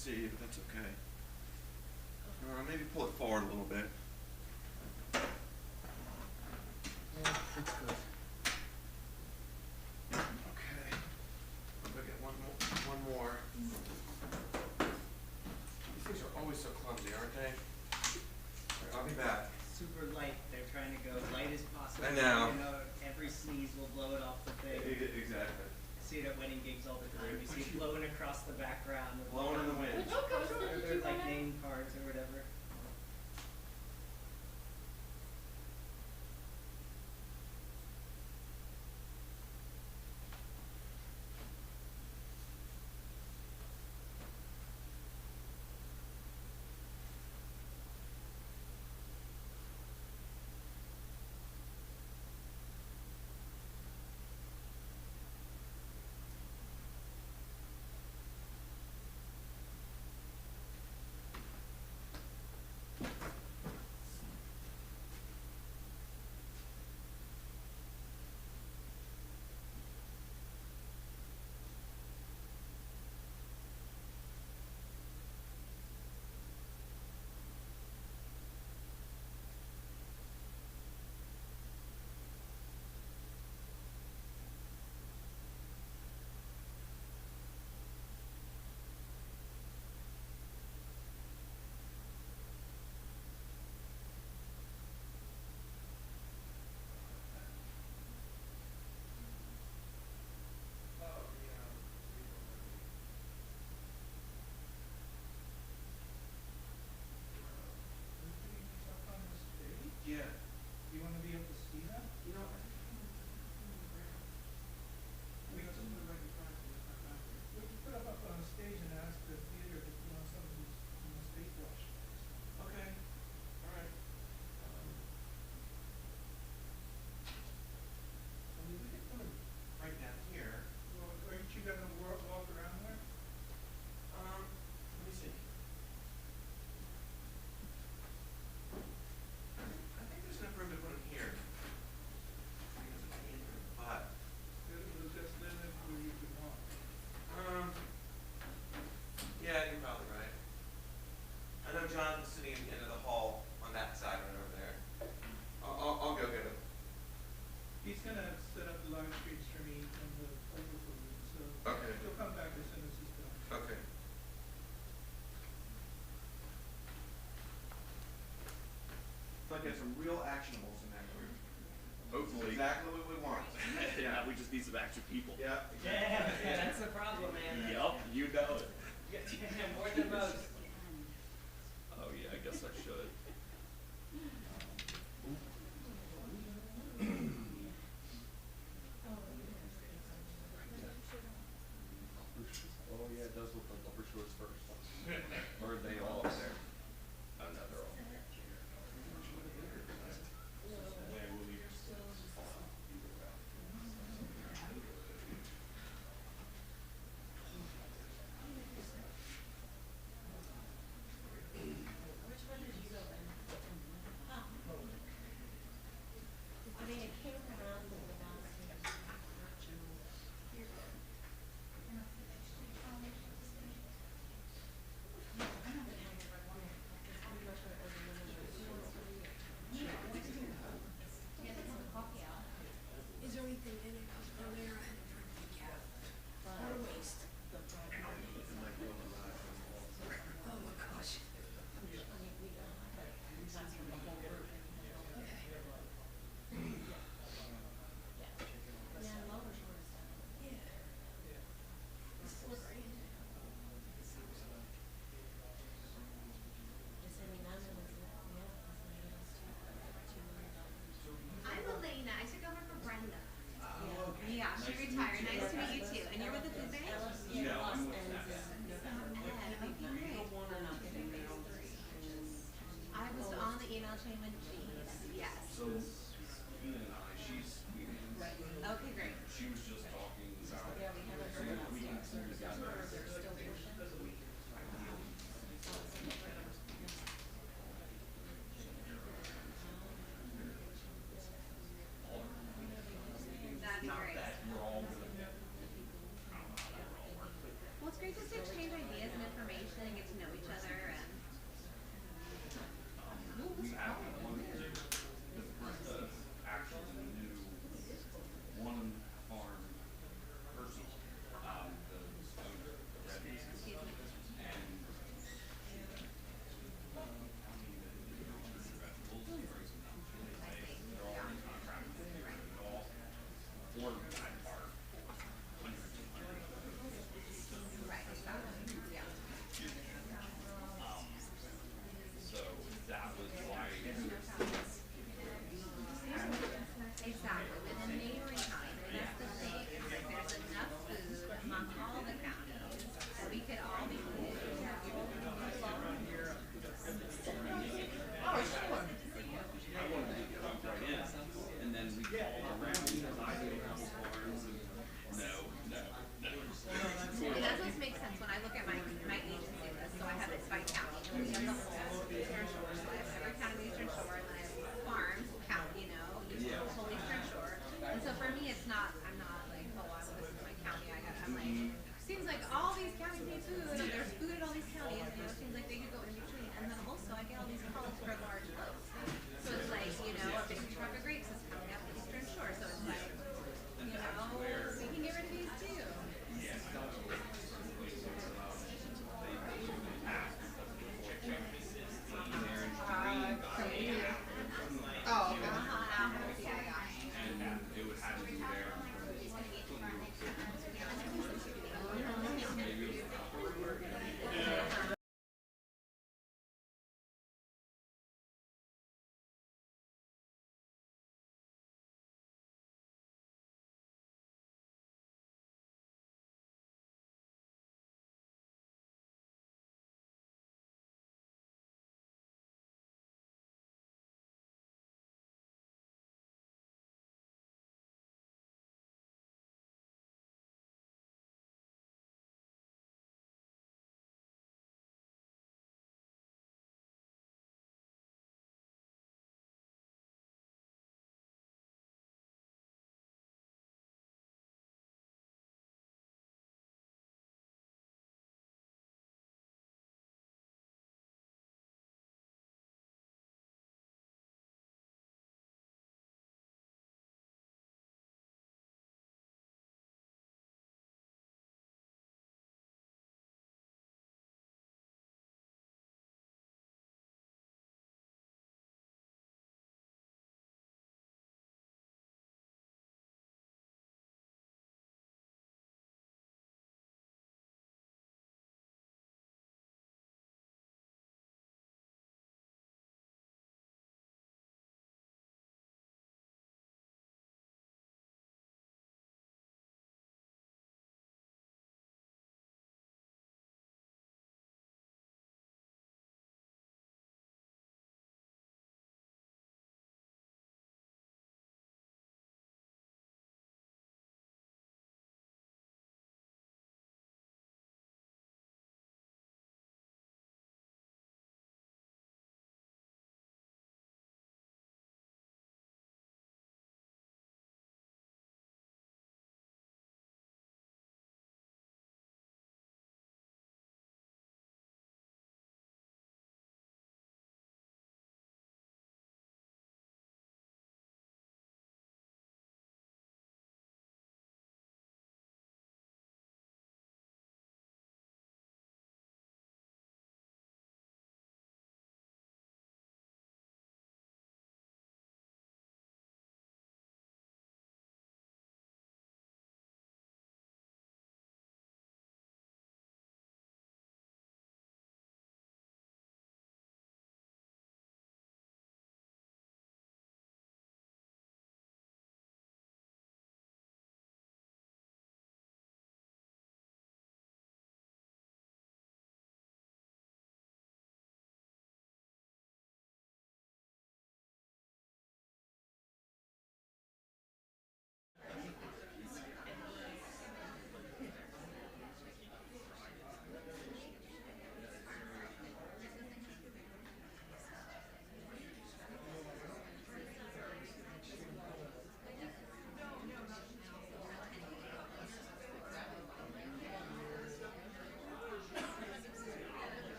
see, but that's okay. Maybe pull it forward a little bit. Yeah, that's good. Okay. I'm gonna get one more. These things are always so clumsy, aren't they? All right, I'll be back. Super light. They're trying to go light as possible. I know. You know, every sneeze will blow it off the thing. Exactly. I see it at wedding gigs all the time. You see it blowing across the background. Blowing in the wind. They're like name cards or whatever. Yeah. You want to be able to see that? You know, I think I'm gonna We can put it right in front of you. We can put it up on a stage and ask the theater to put on some of these, stage wash. Okay. All right. I mean, we could put them right down here. Well, aren't you gonna walk around there? Let me see. I think there's enough room to put them here. Because it's in the butt. It was just limit where you can walk. Yeah, you're probably right. I know Jonathan's sitting at the end of the hall on that side right over there. I'll go get him. He's gonna set up the live stream streaming and the overflow room, so Okay. he'll come back as soon as he's done. Okay. So I get some real actionables in that group. Hopefully. Exactly what we want. Yeah, we just need some extra people. Yeah. Yeah, that's the problem, man. Yup, you know it. More than most. Oh yeah, I guess I should. Oh yeah, it does look like Upper Shores first. Or are they all up there? Oh no, they're all there. Yeah, we'll leave. Which one did you go in? I mean, it came around and went downstairs. You're good. Is there anything in it? Because earlier I had to drink the cat. What a waste. Oh my gosh. Yeah, Lower Shore is down. Yeah. It's slippery. Just any none of us, I'm Elena. I took over for Brenda. yeah. Yeah, she retired. Nice to meet you too. And you're with the food bank? Yeah, Los Angeles. Ed, okay, great. I was on the email chain with Jeeves. Yes. So, Ina and I, she's, Okay, great. she was just talking about. Yeah, we haven't heard about We can some do together. or they're still pushing. That'd be Not great. that we're all gonna. Well, it's great just to exchange ideas and information and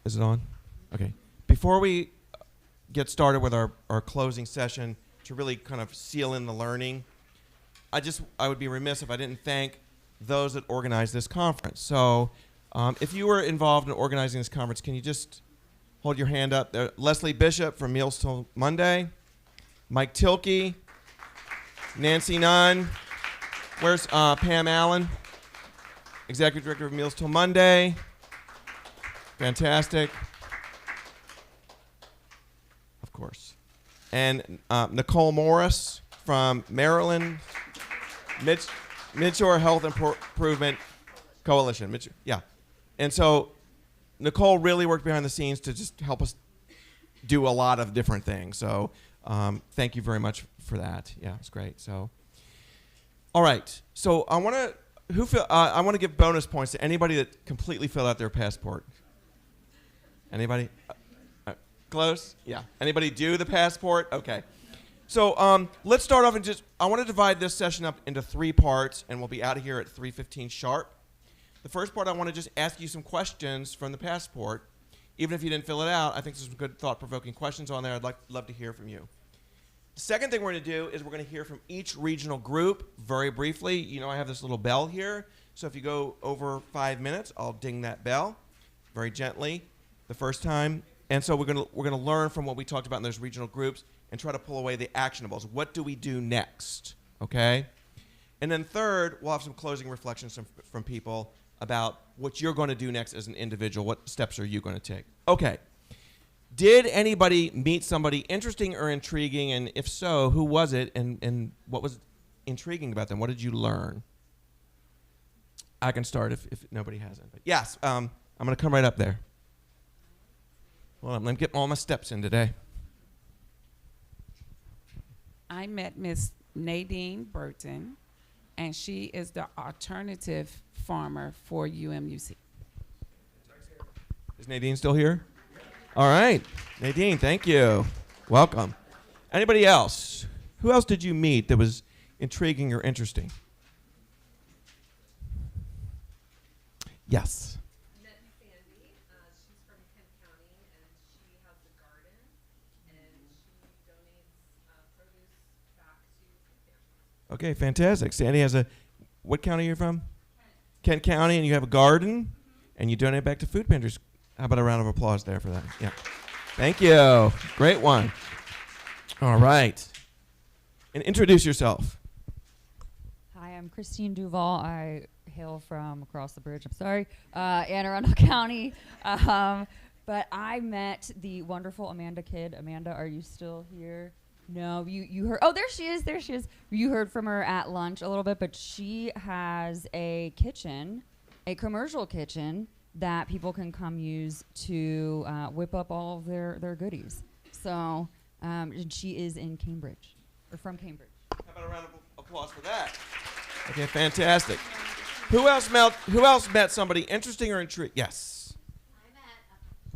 Is it on? Okay. Before we get started with our closing session to really kind of seal in the learning, I would be remiss if I didn't thank those that organized this conference. So if you were involved in organizing this conference, can you just hold your hand up? Leslie Bishop from Meals Till Monday, Mike Tilkey, Nancy Nunn, where's Pam Allen, Executive Director of Meals Till Monday. Fantastic. Of course. And Nicole Morris from Maryland, Midshore Health Improvement Coalition. Yeah. And so Nicole really worked behind the scenes to just help us do a lot of different things. So thank you very much for that. Yeah, it's great. So, all right. So I want to give bonus points to anybody that completely filled out their passport. Anybody? Close? Yeah. Anybody do the passport? Okay. So let's start off and I want to divide this session up into 3 parts, and we'll be out of here at 3:15 sharp. The first part, I want to just ask you some questions from the passport. Even if you didn't fill it out, I think there's some good thought-provoking questions on there. I'd love to hear from you. The second thing we're going to do is we're going to hear from each regional group very briefly. You know, I have this little bell here, so if you go over 5 minutes, I'll ding that bell very gently the first time. And so we're going to learn from what we talked about in those regional groups and try to pull away the actionables. What do we do next? Okay? And then third, we'll have some closing reflections from people about what you're going to do next as an individual. What steps are you going to take? Okay. Did anybody meet somebody interesting or intriguing? And if so, who was it? And what was intriguing about them? What did you learn? I can start if nobody hasn't. But yes, I'm going to come right up there. Well, let me get all my steps in today. I met Miss Nadine Burton, and she is the alternative farmer for UMUC. Is Nadine still here? All right. Nadine, thank you. Welcome. Anybody else? Who else did you meet that was intriguing or interesting? Yes. I met Sandy. She's from Kent County, and she has a garden, and she donates produce back to food pantries. Okay, fantastic. Sandy has what county are you from? Kent County, and you have a garden, and you donate back to food pantries. How about a round of applause there for that? Yeah. Thank you. Great one. All right. And introduce yourself. Hi, I'm Christine Duval. I hail from across the bridge. I'm sorry, Anne Arundel County. But I met the wonderful Amanda Kidd. Amanda, are you still here? No, you heard. Oh, there she is. There she is. You heard from her at lunch a little bit, but she has a kitchen, a commercial kitchen that people can come use to whip up all of their goodies. So and she is in Cambridge, or from Cambridge. How about a round of applause for that? Okay, fantastic. Who else met somebody interesting or intriguing? Yes.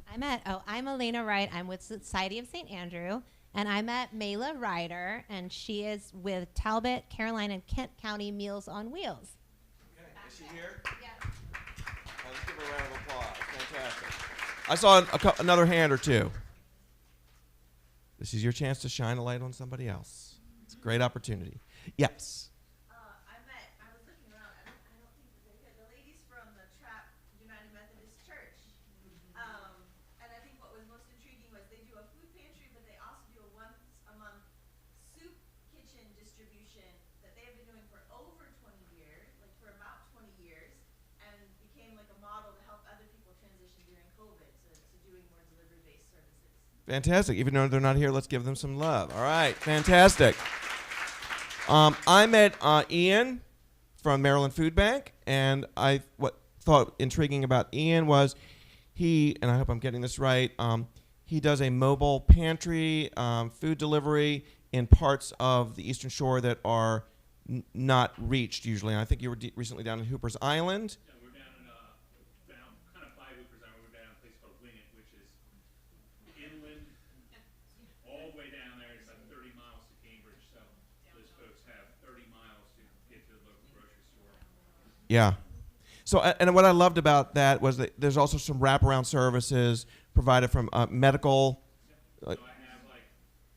I'm Elena Wright. I'm with Society of St. Andrew. And I met Mayla Ryder, and she is with Talbot, Caroline, and Kent County Meals on Wheels. Okay, is she here? Yes. Let's give her a round of applause. Fantastic. I saw another hand or two. This is your chance to shine a light on somebody else. It's a great opportunity. Yes. I was looking around. I don't think they're here. The ladies from the Trap United Methodist Church. And I think what was most intriguing was they do a food pantry, but they also do a once a month soup kitchen distribution that they have been doing for over 20 years, like for about 20 years, and became like a model to help other people transition during COVID to doing more delivery-based services. Fantastic. Even though they're not here, let's give them some love. All right. Fantastic. I met Ian from Maryland Food Bank, and what thought intriguing about Ian was and I hope I'm getting this right, he does a mobile pantry, food delivery in parts of the Eastern Shore that are not reached usually. And I think you were recently down in Hooper's Island. Yeah, we're down kind of by Hooper's Island. We're down in a place called Winnett, which is inland, all the way down there. It's like 30 miles to Cambridge, so those folks have 30 miles to get to the local grocery store. Yeah. So, and what I loved about that was that there's also some wraparound services provided from medical. So I have, like,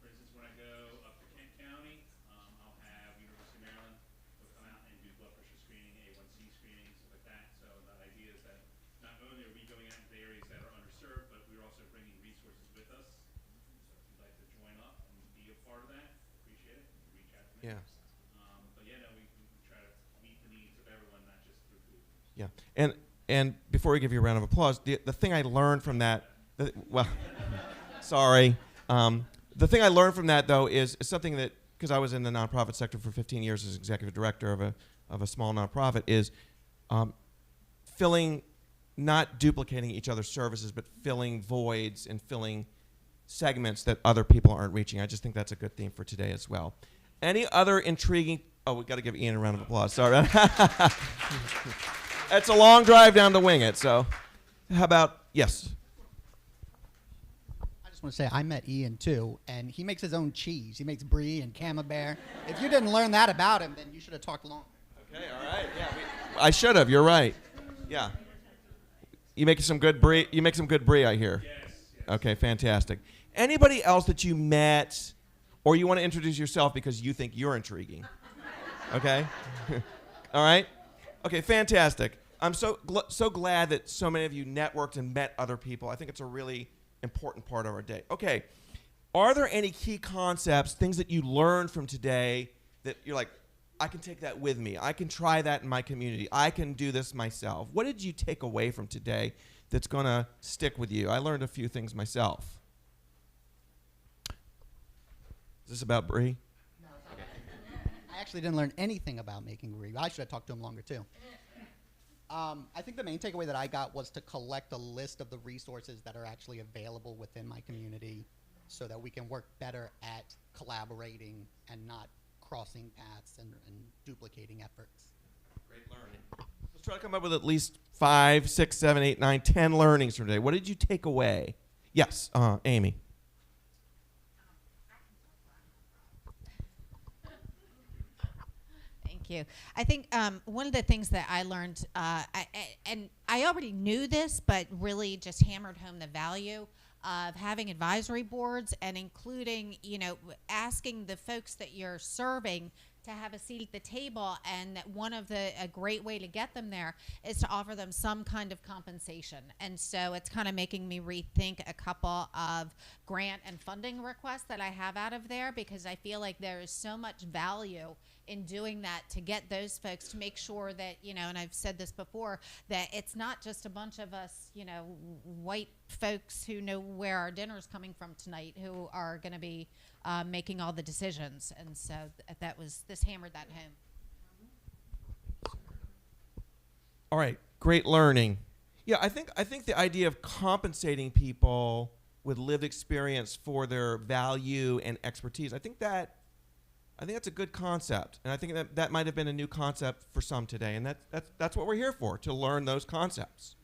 for instance, when I go up to Kent County, I'll have University of Maryland will come out and do blood pressure screening, A1C screening, stuff like that. So the idea is that not only are we going out into the areas that are underserved, but we're also bringing resources with us. So if you'd like to join up and be a part of that, appreciate it. You can reach out to me. Yeah. But yeah, no, we try to meet the needs of everyone, not just through food. Yeah, and before we give you a round of applause, the thing I learned from that, well, sorry, the thing I learned from that though is something that, because I was in the nonprofit sector for 15 years as executive director of a small nonprofit, is not duplicating each other's services, but filling voids and filling segments that other people aren't reaching. I just think that's a good theme for today as well. Any other intriguing? Oh, we got to give Ian a round of applause. Sorry. It's a long drive down to Wing It, so how about, yes? I just want to say I met Ian too, and he makes his own cheese. He makes brie and camembert. If you didn't learn that about him, then you should have talked longer. Okay, all right. Yeah, I should have. You're right. Yeah. You make some good brie. You make some good brie, I hear. Yes. Okay, fantastic. Anybody else that you met, or you want to introduce yourself because you think you're intriguing? Okay. All right. Okay, fantastic. I'm so glad that so many of you networked and met other people. I think it's a really important part of our day. Okay, are there any key concepts, things that you learned from today that you're like, I can take that with me. I can try that in my community. I can do this myself. What did you take away from today that's going to stick with you? I learned a few things myself. Is this about brie? I actually didn't learn anything about making brie. I should have talked to him longer too. I think the main takeaway that I got was to collect a list of the resources that are actually available within my community so that we can work better at collaborating and not crossing paths and duplicating efforts. Great learning. Let's try to come up with at least 5, 6, 7, 8, 9, 10 learnings from today. What did you take away? Yes, Amy. You. I think one of the things that I learned, and I already knew this, but really just hammered home the value of having advisory boards and including, asking the folks that you're serving to have a seat at the table, and that a great way to get them there is to offer them some kind of compensation. And so it's kind of making me rethink a couple of grant and funding requests that I have out of there, because I feel like there is so much value in doing that to get those folks to make sure that, and I've said this before, that it's not just a bunch of us, white folks who know where our dinner's coming from tonight who are going to be making all the decisions. And so this hammered that home. All right, great learning. Yeah, I think the idea of compensating people with lived experience for their value and expertise, I think that's a good concept, and I think that might have been a new concept for some today, and that's what we're here for, to learn those concepts.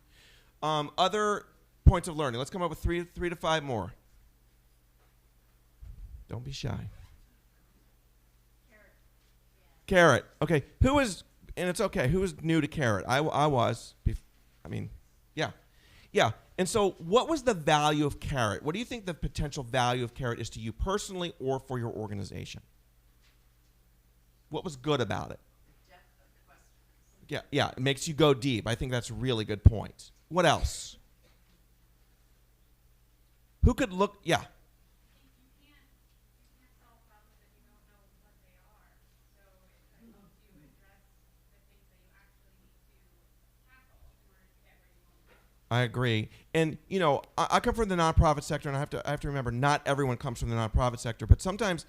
Other points of learning. Let's come up with three to 5 more. Don't be shy. Carrot. Okay, who is, and it's okay, who is new to carrot? I was. Yeah. And so what was the value of carrot? What do you think the potential value of carrot is to you personally or for your organization? What was good about it? Yeah, it makes you go deep. I think that's a really good point. What else? Who could look, yeah. I agree. And, I come from the nonprofit sector, and I have to remember, not everyone comes from the nonprofit sector, but sometimes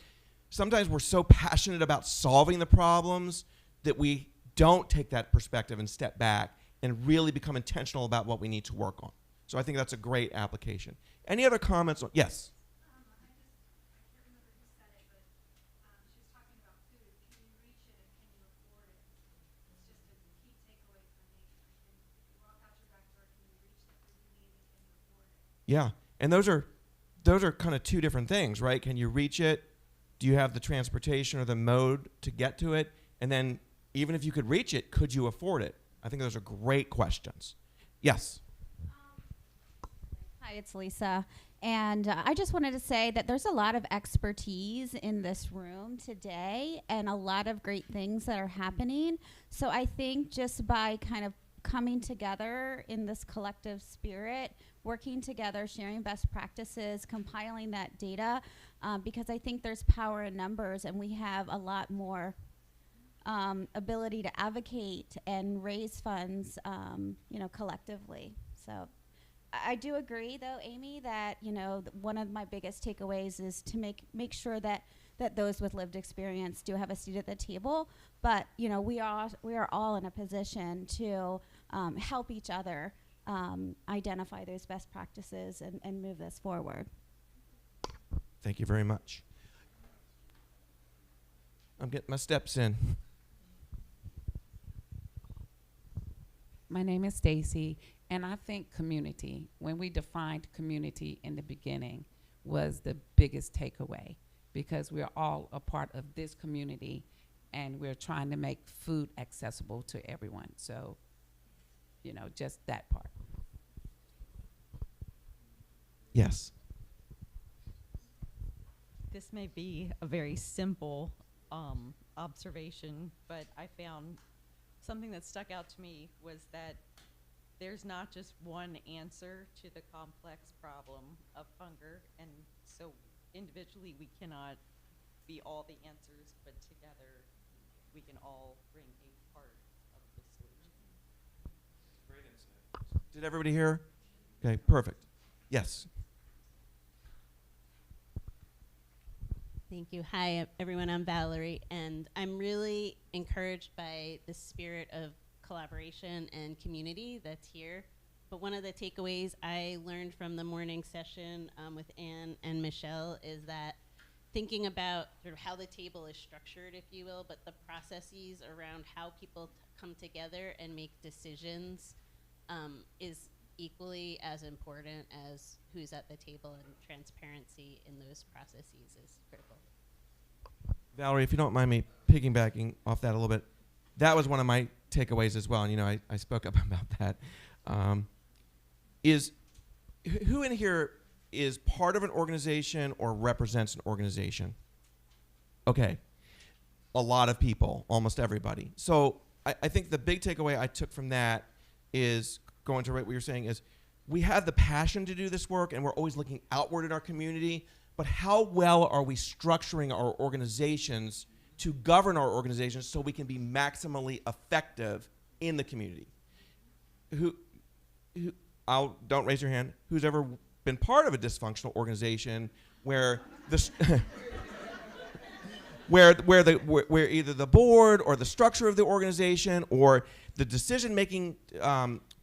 we're so passionate about solving the problems that we don't take that perspective and step back and really become intentional about what we need to work on. So I think that's a great application. Any other comments? Yes? Yeah, and those are kind of two different things, right? Can you reach it? Do you have the transportation or the mode to get to it? And then even if you could reach it, could you afford it? I think those are great questions. Yes. Hi, it's Lisa. And I just wanted to say that there's a lot of expertise in this room today and a lot of great things that are happening. So I think just by kind of coming together in this collective spirit, working together, sharing best practices, compiling that data, because I think there's power in numbers and we have a lot more ability to advocate and raise funds, collectively. So I do agree, though, Amy, that one of my biggest takeaways is to make sure that those with lived experience do have a seat at the table. But we are all in a position to help each other identify those best practices and move this forward. Thank you very much. I'm getting my steps in. My name is Stacy, and I think community, when we defined community in the beginning, was the biggest takeaway, because we're all a part of this community, and we're trying to make food accessible to everyone. So, just that part. Yes. This may be a very simple observation, but I found something that stuck out to me was that there's not just one answer to the complex problem of hunger, and so individually we cannot be all the answers, but together we can all bring a part of the solution. Great insight. Did everybody hear? Okay, perfect. Yes. Thank you. Hi, everyone. I'm Valerie, and I'm really encouraged by the spirit of collaboration and community that's here. But one of the takeaways I learned from the morning session with Anne and Michelle is that thinking about sort of how the table is structured, if you will, but the processes around how people come together and make decisions is equally as important as who's at the table, and transparency in those processes is critical. Valerie, if you don't mind me piggybacking off that a little bit, that was one of my takeaways as well, and I spoke up about that. Is who in here is part of an organization or represents an organization? Okay, a lot of people, almost everybody. So I think the big takeaway I took from that is, going to what you're saying, is we have the passion to do this work and we're always looking outward in our community, but how well are we structuring our organizations to govern our organizations so we can be maximally effective in the community? Don't raise your hand. Who's ever been part of a dysfunctional organization where the where either the board or the structure of the organization or the decision-making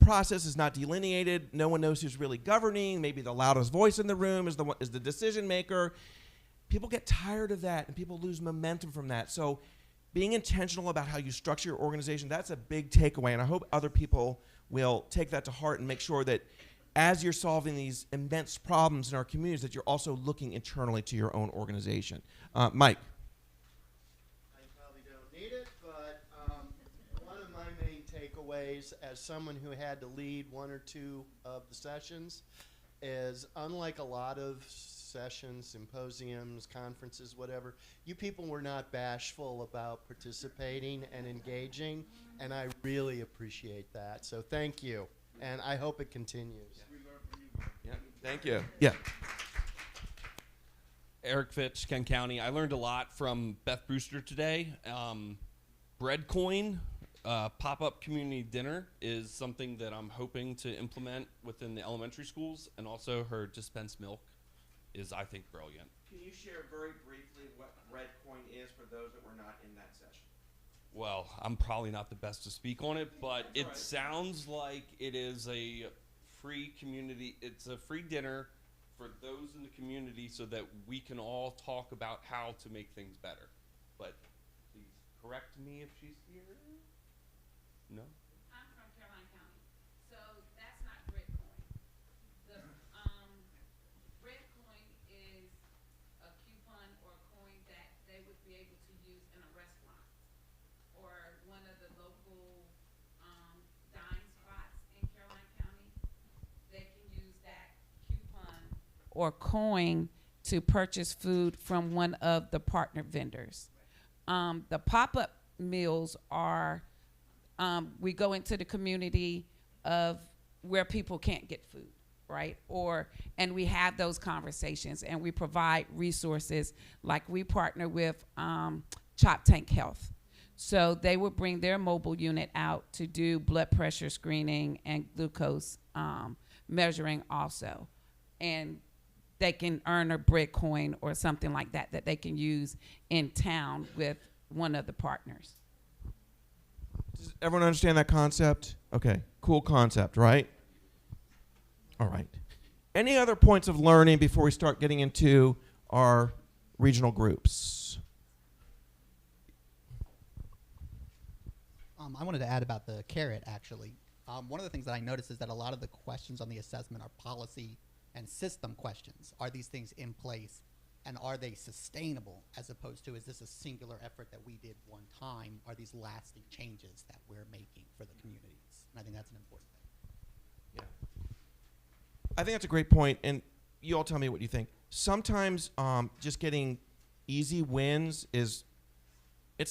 process is not delineated. No one knows who's really governing. Maybe the loudest voice in the room is the decision maker. People get tired of that, and people lose momentum from that. So being intentional about how you structure your organization, that's a big takeaway, and I hope other people will take that to heart and make sure that as you're solving these immense problems in our communities, that you're also looking internally to your own organization. Mike. As someone who had to lead one or two of the sessions, is unlike a lot of sessions, symposiums, conferences, whatever, you people were not bashful about participating and engaging, and I really appreciate that. So thank you, and I hope it continues. Yeah, thank you. Yeah. Eric Fitch, Kent County. I learned a lot from Beth Brewster today. Breadcoin. Pop-up community dinner is something that I'm hoping to implement within the elementary schools, and also her dispensed milk is, I think, brilliant. Can you share very briefly what Breadcoin is for those that were not in that session? Well, I'm probably not the best to speak on it, but it sounds like it is a free community. It's a free dinner for those in the community so that we can all talk about how to make things better. But please correct me if she's here. No? I'm from Caroline County, so that's not Breadcoin. The Breadcoin is a coupon or a coin that they would be able to use in a restaurant or one of the local or coin to purchase food from one of the partner vendors. The pop-up meals are, we go into the community of where people can't get food, right? And we have those conversations, and we provide resources, like we partner with Chop Tank Health. So they would bring their mobile unit out to do blood pressure screening and glucose measuring also. And they can earn a bread coin or something like that that they can use in town with one of the partners. Does everyone understand that concept? Okay, cool concept, right? All right. Any other points of learning before we start getting into our regional groups? I wanted to add about the carrot, actually. One of the things that I noticed is that a lot of the questions on the assessment are policy and system questions. Are these things in place, and are they sustainable, as opposed to, is this a singular effort that we did one time? Are these lasting changes that we're making for the communities? And I think that's an important thing. Yeah. I think that's a great point, and you all tell me what you think. Sometimes just getting easy wins it's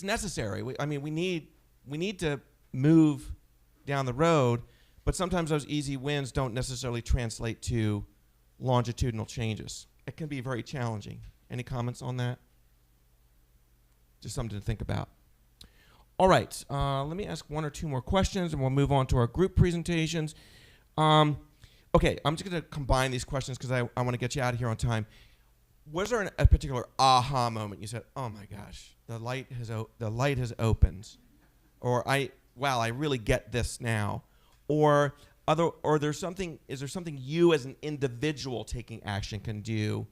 necessary. We need to move down the road, but sometimes those easy wins don't necessarily translate to longitudinal changes. It can be very challenging. Any comments on that? Just something to think about. All right, let me ask one or two more questions, and we'll move on to our group presentations. Okay, I'm just going to combine these questions because I want to get you out of here on time. Was there a particular aha moment? You said, "Oh my gosh, the light has opened," or "Wow, I really get this now," or is there something you as an individual taking action can do?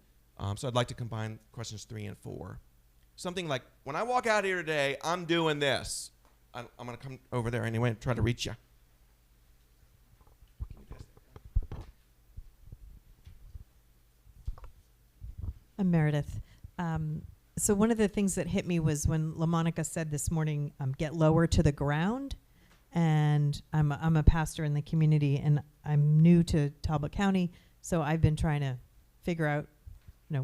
So I'd like to combine questions 3 and 4. Something like, when I walk out here today, I'm doing this. I'm going to come over there anyway and try to reach you. I'm Meredith. So one of the things that hit me was when LaMonica said this morning, get lower to the ground. And I'm a pastor in the community, and I'm new to Talbot County, so I've been trying to figure out,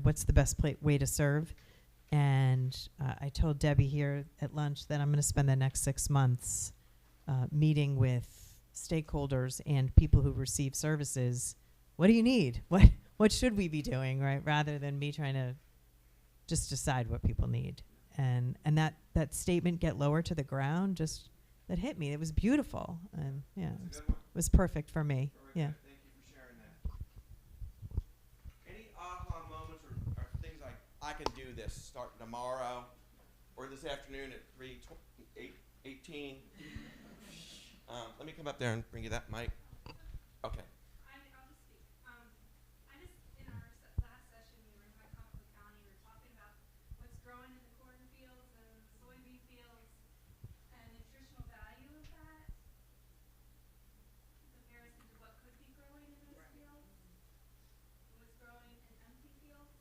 what's the best way to serve. And I told Debbie here at lunch that I'm going to spend the next 6 months meeting with stakeholders and people who receive services. What do you need? What should we be doing, right? Rather than me trying to just decide what people need. And that statement, get lower to the ground, that hit me. It was beautiful. And yeah, it was perfect for me. Yeah. Thank you for sharing that. Any aha moments or things like, I can do this starting tomorrow or this afternoon at 3:18? Let me come up there and bring you that mic. Okay. I'll just speak. In our last session, we were in Wycomico County. We were talking about what's growing in the cornfields and the soybean fields and the nutritional value of that in comparison to what could be growing in those fields and what's growing in empty fields.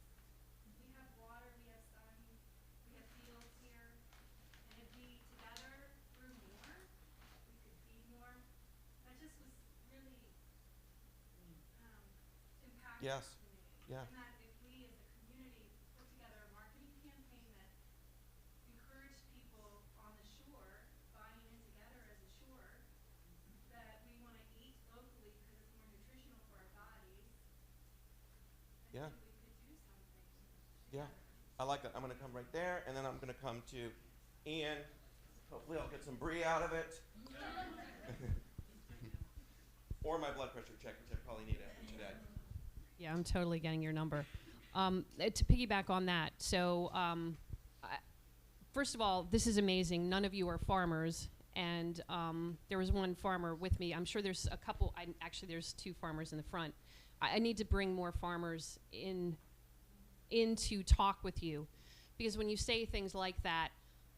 We have water, we have sun, we have fields here, and if we together grew more, we could feed more. That just was really impactful Yes. to me. Yeah. And that if we as a community put together a marketing campaign that encouraged people on the shore, buying in together as a shore, that we want to eat locally because it's more nutritional for our bodies, I Yeah. think we could do something. Yeah. I like that. I'm going to come right there, and then I'm going to come to Ian. Hopefully I'll get some brie out of it. Or my blood pressure check, which I probably need after today. Yeah, I'm totally getting your number. To piggyback on that, so first of all, this is amazing. None of you are farmers, and there was one farmer with me. I'm sure there's a couple. Actually, there's 2 farmers in the front. I need to bring more farmers in to talk with you, because when you say things like that,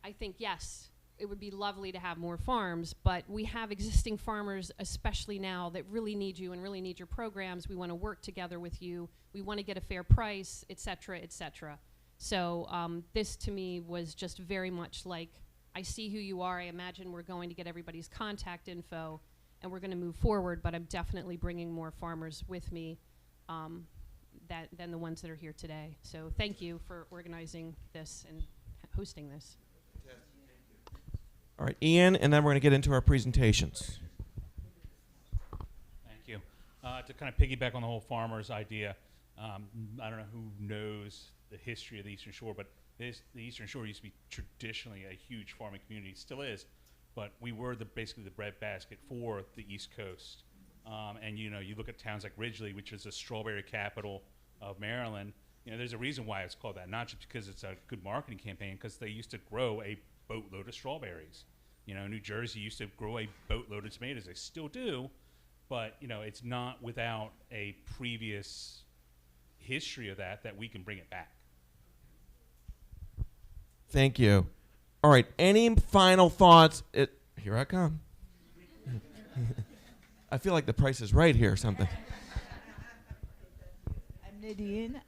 I think, yes, it would be lovely to have more farms, but we have existing farmers, especially now, that really need you and really need your programs. We want to work together with you. We want to get a fair price, et cetera, et cetera. So this to me was just very much like, I see who you are. I imagine we're going to get everybody's contact info and we're going to move forward, but I'm definitely bringing more farmers with me. than the ones that are here today. So thank you for organizing this and hosting this. All right, Ian, and then we're going to get into our presentations. Thank you. To kind of piggyback on the whole farmers idea, I don't know who knows the history of the Eastern Shore, but the Eastern Shore used to be traditionally a huge farming community, still is, but we were basically the breadbasket for the East Coast. And you look at towns like Ridgely, which is the strawberry capital of Maryland. There's a reason why it's called that, not just because it's a good marketing campaign, because they used to grow a boatload of strawberries. New Jersey used to grow a boatload of tomatoes. They still do, but it's not without a previous history of that we can bring it back. Thank you. All right, any final thoughts? Here I come. I feel like the Price is Right here or something. I'm Nadine.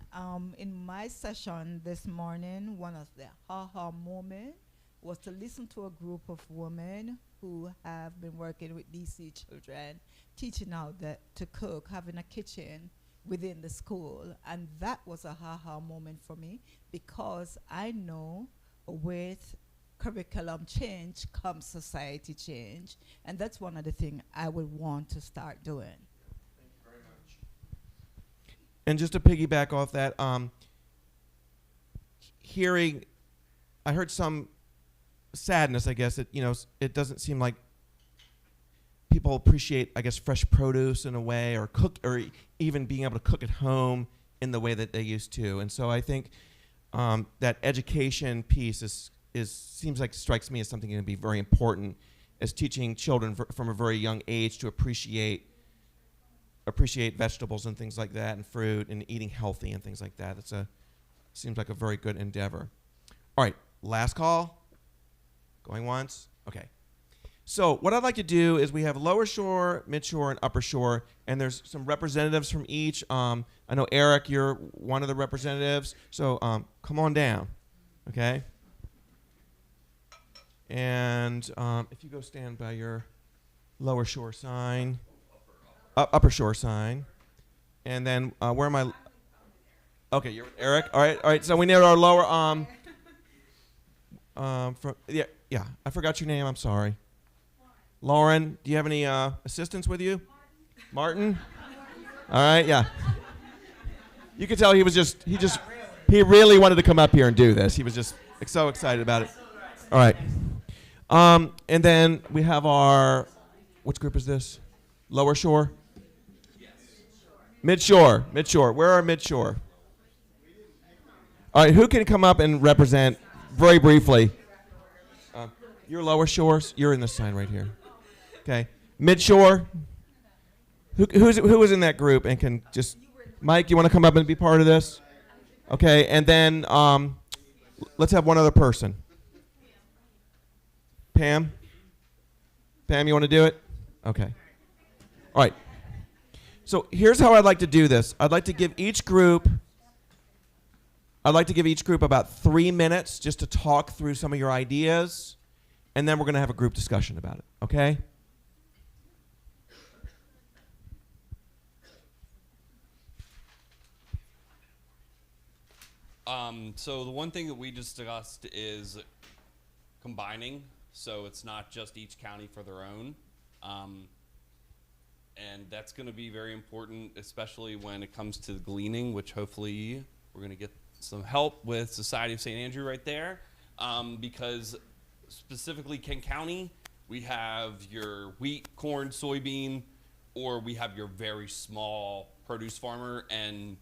In my session this morning, one of the ha-ha moments was to listen to a group of women who have been working with DC children, teaching how to cook, having a kitchen within the school. And that was a ha-ha moment for me, because I know with curriculum change comes society change. And that's one of the things I would want to start doing. Thank you very much. And just to piggyback off that, I heard some sadness, I guess, that, it doesn't seem like people appreciate, I guess, fresh produce in a way, or cook, or even being able to cook at home in the way that they used to. And so I think that education piece seems like, strikes me as something going to be very important, as teaching children from a very young age to appreciate vegetables and things like that, and fruit, and eating healthy and things like that. Seems like a very good endeavor. All right, last call. Going once? Okay. So what I'd like to do is, we have Lower Shore, Mid Shore, and Upper Shore, and there's some representatives from each. I know, Eric, you're one of the representatives, so come on down, okay? And if you go stand by your Lower Shore sign, Upper Shore sign, and then where am I? Okay, you're with Eric. All right. So we need our lower. Yeah. I forgot your name. I'm sorry. Lauren, do you have any assistants with you? Martin. All right. Yeah. You could tell he really wanted to come up here and do this. He was just so excited about it. All right. And then we have which group is this? Lower Shore? Mid Shore. Where are Mid Shore? All right, who can come up and represent very briefly? You're Lower Shores. You're in this sign right here. Okay. Mid Shore. Who was in that group and can just, Mike, you want to come up and be part of this? Okay, and then let's have one other person. Pam? Pam, you want to do it? Okay. All right. So here's how I'd like to do this. I'd like to give each group about 3 minutes just to talk through some of your ideas, and then we're going to have a group discussion about it, okay? So the one thing that we discussed is combining, so it's not just each county for their own. And that's going to be very important, especially when it comes to the gleaning, which hopefully we're going to get some help with Society of St. Andrew right there, because specifically Kent County, we have your wheat, corn, soybean, or we have your very small produce farmer, and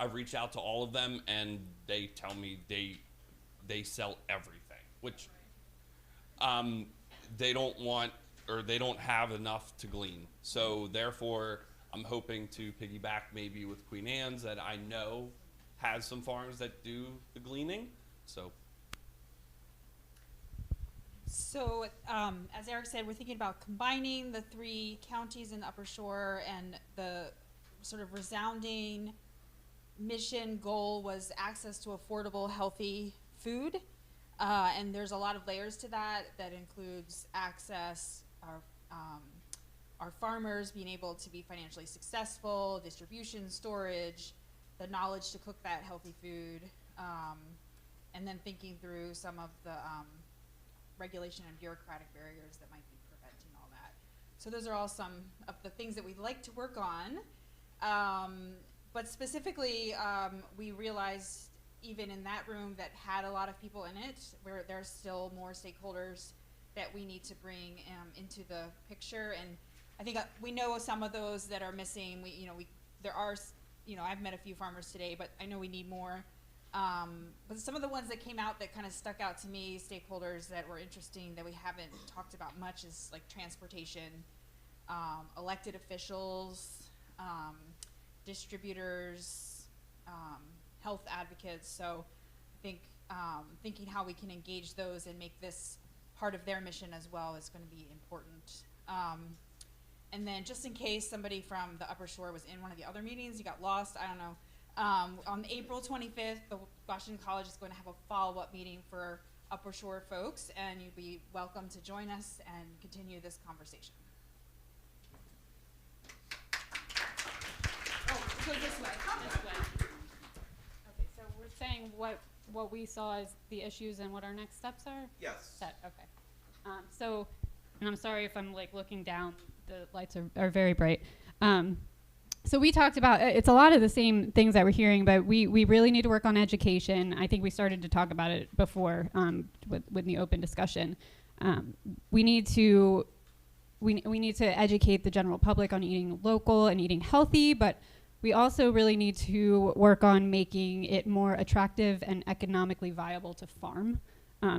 I've reached out to all of them, and they tell me they sell everything, which they don't want, or they don't have enough to glean. So therefore, I'm hoping to piggyback maybe with Queen Anne's, that I know has some farms that do the gleaning. So, as Eric said, we're thinking about combining the 3 counties in the Upper Shore, and the sort of resounding mission goal was access to affordable, healthy food. And there's a lot of layers to that. That includes access, our farmers being able to be financially successful, distribution, storage, the knowledge to cook that healthy food, and then thinking through some of the regulation and bureaucratic barriers that might be preventing all that. So those are all some of the things that we'd like to work on. But specifically, we realized even in that room that had a lot of people in it, where there's still more stakeholders that we need to bring into the picture. And I think we know some of those that are missing. There are, I've met a few farmers today, but I know we need more. But some of the ones that came out that kind of stuck out to me, stakeholders that were interesting that we haven't talked about much, is like transportation, elected officials, distributors, health advocates. So I think thinking how we can engage those and make this part of their mission as well is going to be important. And then just in case somebody from the Upper Shore was in one of the other meetings, you got lost, I don't know. On April 25th, the Washington College is going to have a follow-up meeting for Upper Shore folks, and you'd be welcome to join us and continue this conversation. Oh, go this way. This way. Okay, so we're saying what we saw as the issues and what our next steps are? Yes. Okay. So, and I'm sorry if I'm like looking down, the lights are very bright. So we talked about, it's a lot of the same things that we're hearing, but we really need to work on education. I think we started to talk about it before with the open discussion. We need to educate the general public on eating local and eating healthy, but we also really need to work on making it more attractive and economically viable to farm,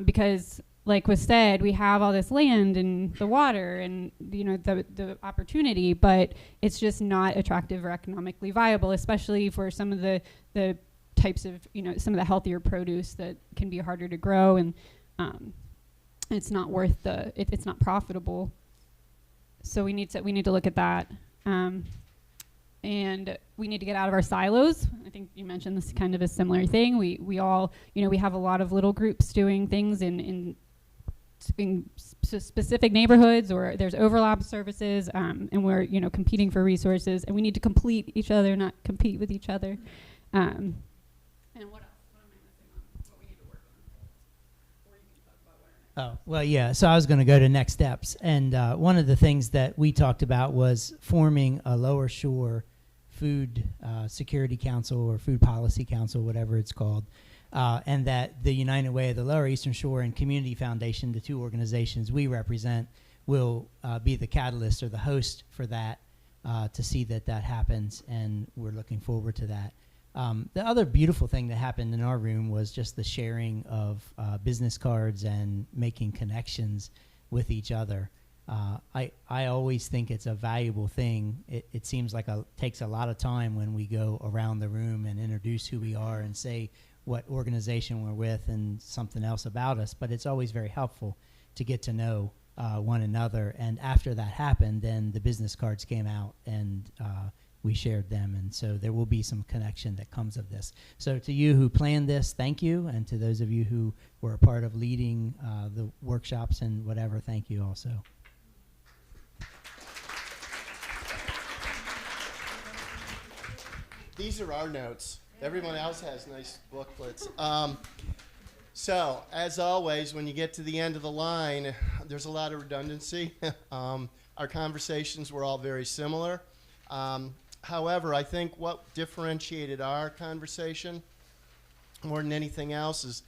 because like was said, we have all this land and the water and the opportunity, but it's just not attractive or economically viable, especially for some of the types of some of the healthier produce that can be harder to grow, and it's not worth it's not profitable. So we need to look at that, and we need to get out of our silos. I think you mentioned this kind of a similar thing. We all we have a lot of little groups doing things in specific neighborhoods, or there's overlap services, and we're competing for resources, and we need to complete each other, not compete with each other. And what else? What am I missing on what we need to work on? Or you can talk about what our next Oh, well, yeah. So I was going to go to next steps. And one of the things that we talked about was forming a Lower Shore Food Security Council, or Food Policy Council, whatever it's called. And that the United Way of the Lower Eastern Shore and Community Foundation, the two organizations we represent, will be the catalyst or the host for that, to see that happens, and we're looking forward to that. The other beautiful thing that happened in our room was just the sharing of business cards and making connections with each other. I always think it's a valuable thing. It seems like takes a lot of time when we go around the room and introduce who we are and say what organization we're with and something else about us, but it's always very helpful to get to know one another. And after that happened, then the business cards came out, and we shared them, and so there will be some connection that comes of this. So to you who planned this, thank you, and to those of you who were a part of leading the workshops and whatever, thank you also. These are our notes. Everyone else has nice booklets. So, as always, when you get to the end of the line, there's a lot of redundancy. Our conversations were all very similar. However, I think what differentiated our conversation more than anything else is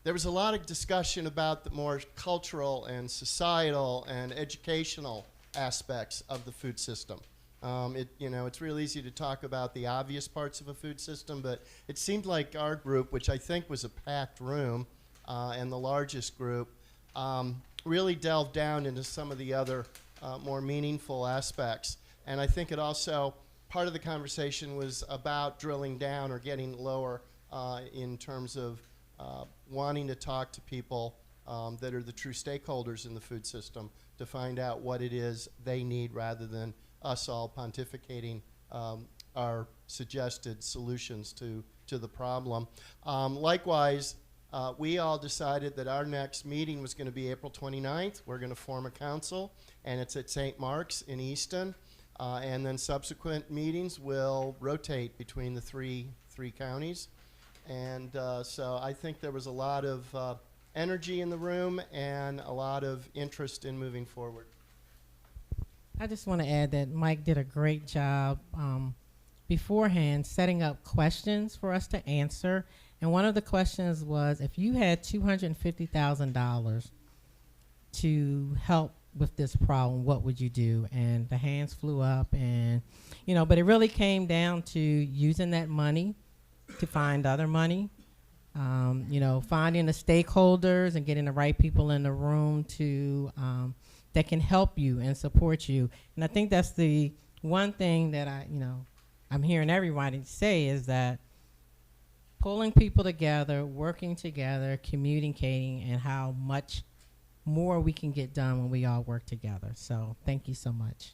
there was a lot of discussion about the more cultural and societal and educational aspects of the food system. It's real easy to talk about the obvious parts of a food system, but it seemed like our group, which I think was a packed room and the largest group, really delved down into some of the other more meaningful aspects. And I think it also, part of the conversation was about drilling down or getting lower in terms of wanting to talk to people that are the true stakeholders in the food system to find out what it is they need, rather than us all pontificating our suggested solutions to the problem. Likewise, we all decided that our next meeting was going to be April 29th. We're going to form a council, and it's at St. Mark's in Easton. And then subsequent meetings will rotate between the three three counties. And so I think there was a lot of energy in the room and a lot of interest in moving forward. I just want to add that Mike did a great job beforehand setting up questions for us to answer. And one of the questions was, if you had $250,000 to help with this problem, what would you do? And the hands flew up, and but it really came down to using that money to find other money, finding the stakeholders and getting the right people in the room to that can help you and support you. And I think that's the one thing that I'm hearing everybody say, is that pulling people together, working together, communicating, and how much more we can get done when we all work together. So thank you so much.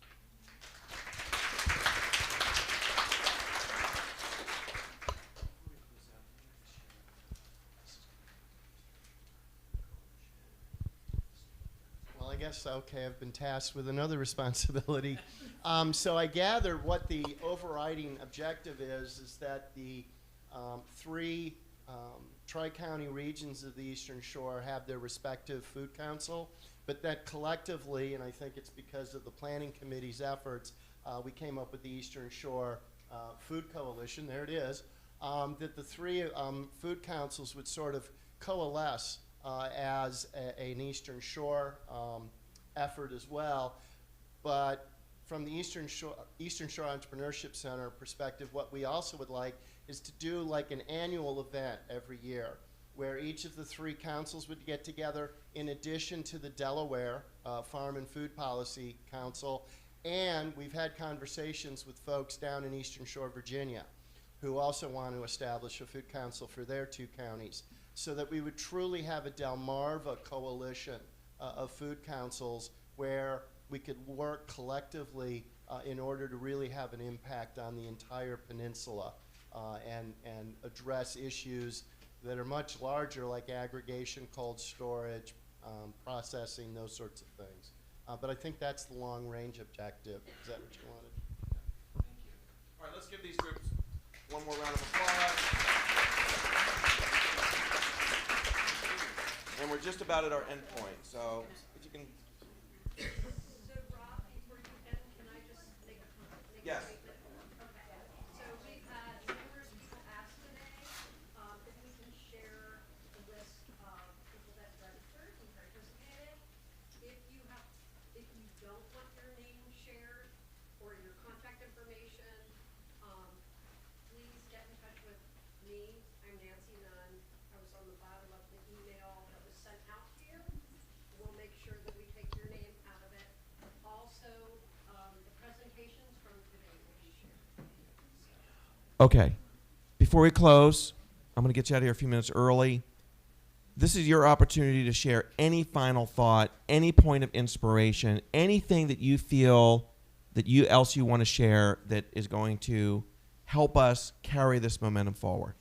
Well, I guess, okay, I've been tasked with another responsibility. So I gather what the overriding objective is that the three tri-county regions of the Eastern Shore have their respective food council, but that collectively, and I think it's because of the planning committee's efforts, we came up with the Eastern Shore Food Coalition, there it is, that the three food councils would sort of coalesce as an Eastern Shore effort as well. But from the Eastern Shore Entrepreneurship Center perspective, what we also would like is to do like an annual event every year where each of the three councils would get together in addition to the Delaware Farm and Food Policy Council. And we've had conversations with folks down in Eastern Shore, Virginia, who also want to establish a food council for their two counties, so that we would truly have a Delmarva coalition of food councils where we could work collectively in order to really have an impact on the entire peninsula and address issues that are much larger, like aggregation, cold storage, processing, those sorts of things. But I think that's the long-range objective. Is that what you wanted? Thank you. All right, let's give these groups one more round of applause. And we're just about at our end point, so if you can. So Rob, before you end, can I just make a comment? Yes. Okay. So we've had numerous people ask today if we can share the list of people that registered and participated. If you don't want your name shared or your contact information, please get in touch with me. I'm Nancy Nunn. I was on the bottom of the email that was sent out to you. We'll make sure that we take your name out of it. Also, the presentations from today will be shared. Okay. Before we close, I'm going to get you out of here a few minutes early. This is your opportunity to share any final thought, any point of inspiration, anything that you feel that you want to share that is going to help us carry this momentum forward.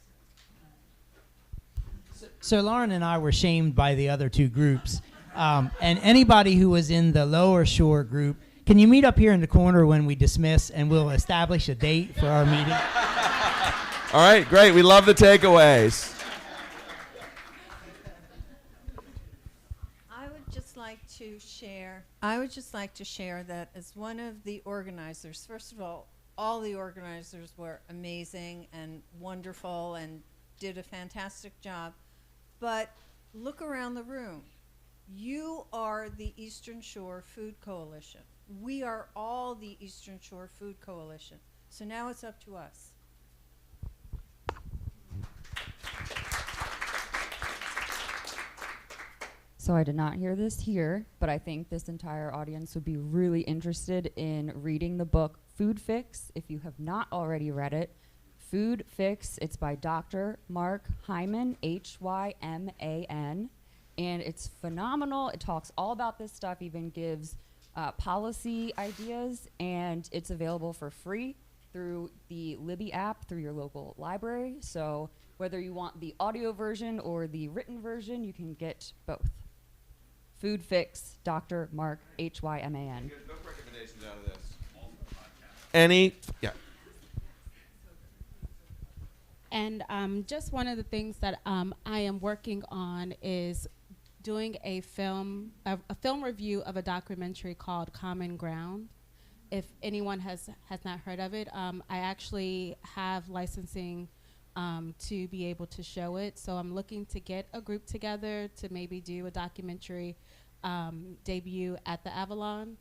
So Lauren and I were shamed by the other two groups. And anybody who was in the Lower Shore group, can you meet up here in the corner when we dismiss, and we'll establish a date for our meeting? All right, great. We love the takeaways. I would just like to share that as one of the organizers, first of all the organizers were amazing and wonderful and did a fantastic job. But look around the room. You are the Eastern Shore Food Coalition. We are all the Eastern Shore Food Coalition. So now it's up to us. So I did not hear this here, but I think this entire audience would be really interested in reading the book Food Fix. If you have not already read it, Food Fix, it's by Dr. Mark Hyman, Hyman, and it's phenomenal. It talks all about this stuff, even gives policy ideas, and it's available for free through the Libby app through your local library. So whether you want the audio version or the written version, you can get both. Food Fix, Dr. Mark, Hyman. Those recommendations out of this. Yeah. And just one of the things that I am working on is doing a film review of a documentary called Common Ground. If anyone has not heard of it, I actually have licensing to be able to show it. So I'm looking to get a group together to maybe do a documentary debut at the Avalon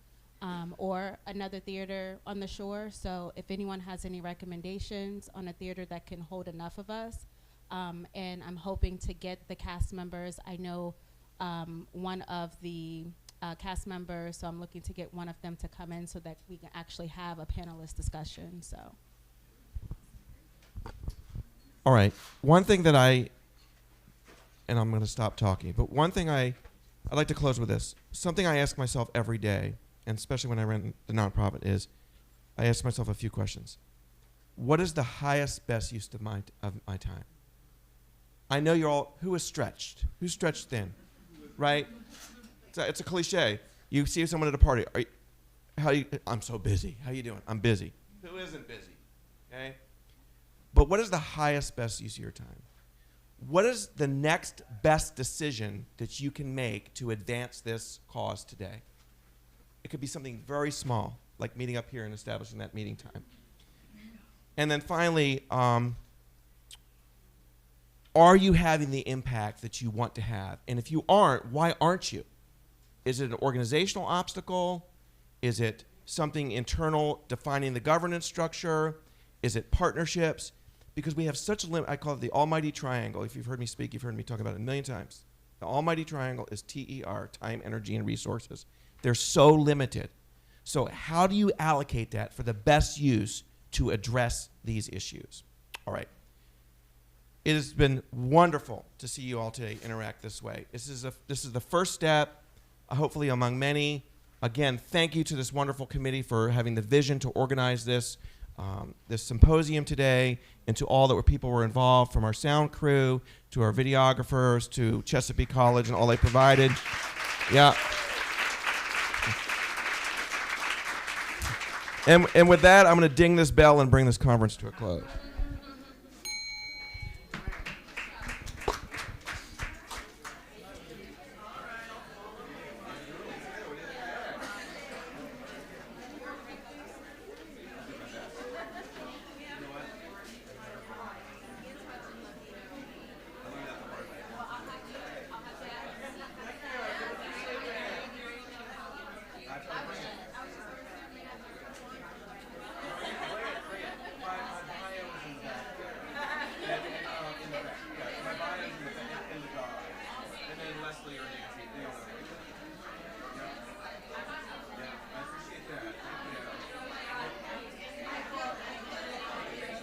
or another theater on the shore. So if anyone has any recommendations on a theater that can hold enough of us, and I'm hoping to get the cast members. I know one of the cast members, so I'm looking to get one of them to come in so that we can actually have a panelist discussion. So. All right. One thing that and I'm going to stop talking, but one thing I'd like to close with this. Something I ask myself every day, and especially when I run the nonprofit, is I ask myself a few questions. What is the highest, best use of my time? I know you're all, who is stretched? Who's stretched thin? Right? It's a cliche. You see someone at a party. I'm so busy. How you doing? I'm busy. Who isn't busy? Okay? But what is the highest, best use of your time? What is the next best decision that you can make to advance this cause today? It could be something very small, like meeting up here and establishing that meeting time. And then finally, are you having the impact that you want to have? And if you aren't, why aren't you? Is it an organizational obstacle? Is it something internal defining the governance structure? Is it partnerships? Because we have such a limit. I call it the almighty triangle. If you've heard me speak, you've heard me talk about it a million times. The almighty triangle is TER, time, energy, and resources. They're so limited. So how do you allocate that for the best use to address these issues? All right. It has been wonderful to see you all today interact this way. This is the first step, hopefully among many. Again, thank you to this wonderful committee for having the vision to organize this symposium today, and to all that people were involved, from our sound crew to our videographers to Chesapeake College and all they provided. Yeah. And with that, I'm going to ding this bell and bring this conference to a close.